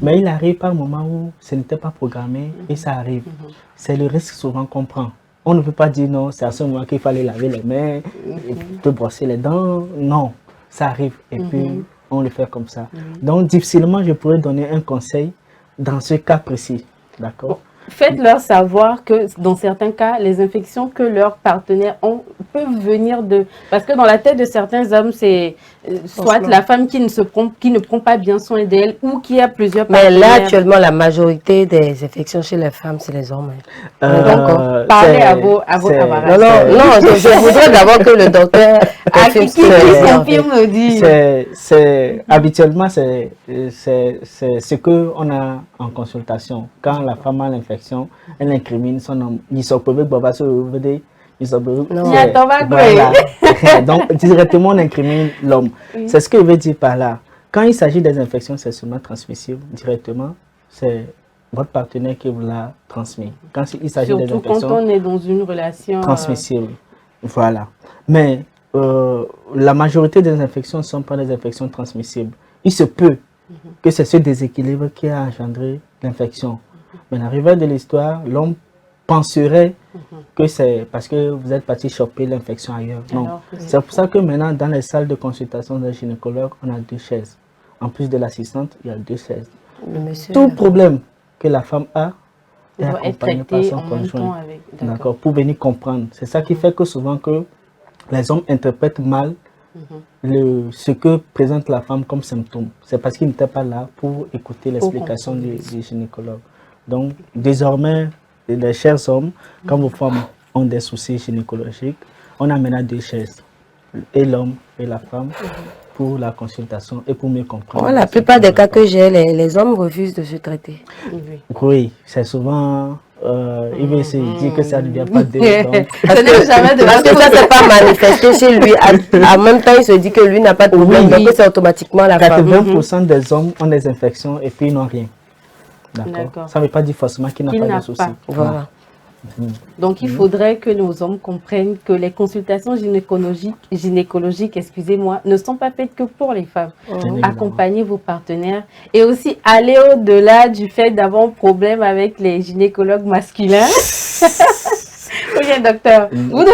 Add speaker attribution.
Speaker 1: Mais il arrive par moment où ce n'était pas programmé et ça arrive. C'est le risque souvent qu'on prend. On ne peut pas dire non, c'est à ce moment qu'il fallait laver les mains, te brosser les dents. Non, ça arrive et puis on le fait comme ça. Donc difficilement je pourrais donner un conseil dans ce cas précis. D'accord?
Speaker 2: Faites-leur savoir que dans certains cas, les infections que leurs partenaires ont peuvent venir de... Parce que dans la tête de certains hommes, c'est soit la femme qui ne prend pas bien soin d'elle ou qui a plusieurs partenaires.
Speaker 3: Mais là, actuellement, la majorité des infections chez les femmes, c'est les hommes.
Speaker 2: Donc, parlez à vos camarades.
Speaker 3: Non, je voudrais d'abord que le docteur
Speaker 2: confirme dit.
Speaker 1: Habituellement, c'est ce qu'on a en consultation. Quand la femme a l'infection, elle incrimine son homme. Donc, directement, on incrimine l'homme. C'est ce que je veux dire par là. Quand il s'agit des infections sexuellement transmissibles, directement, c'est votre partenaire qui vous l'a transmis. Quand il s'agit des infections...
Speaker 2: Surtout quand on est dans une relation...
Speaker 1: transmissible. Voilà. Mais la majorité des infections ne sont pas des infections transmissibles. Il se peut que c'est ce déséquilibre qui a engendré l'infection. Mais l'arrivée de l'histoire, l'homme penserait que c'est parce que vous êtes parti choper l'infection ailleurs. Non. C'est pour ça que maintenant, dans les salles de consultation d'un gynécologue, on a 2 chaises. En plus de l'assistante, il y a 2 chaises. Tout problème que la femme a est accompagné par son conjoint. D'accord, pour venir comprendre. C'est ça qui fait que souvent que les hommes interprètent mal ce que présente la femme comme symptôme. C'est parce qu'ils n'étaient pas là pour écouter l'explication du gynécologue. Donc, désormais, les chers hommes, quand vos femmes ont des soucis gynécologiques, on a maintenant 2 chaises, et l'homme et la femme, pour la consultation et pour mieux comprendre.
Speaker 3: La plupart des cas que j'ai, les hommes refusent de se traiter.
Speaker 1: Oui, c'est souvent... il veut se dire que ça ne vient pas de donc,
Speaker 3: parce que ça ne s'est pas manifesté chez lui. En même temps, il se dit que lui n'a pas de problème, donc c'est automatiquement la femme.
Speaker 1: 80% des hommes ont des infections et puis ils n'ont rien. D'accord. Ça ne veut pas dire forcément qu'il n'a pas de soucis.
Speaker 3: Voilà.
Speaker 2: Donc, il faudrait que nos hommes comprennent que les consultations gynécologiques, excusez-moi, ne sont pas faites que pour les femmes. Accompagnez vos partenaires et aussi aller au-delà du fait d'avoir un problème avec les gynécologues masculins. Oui, docteur. Vous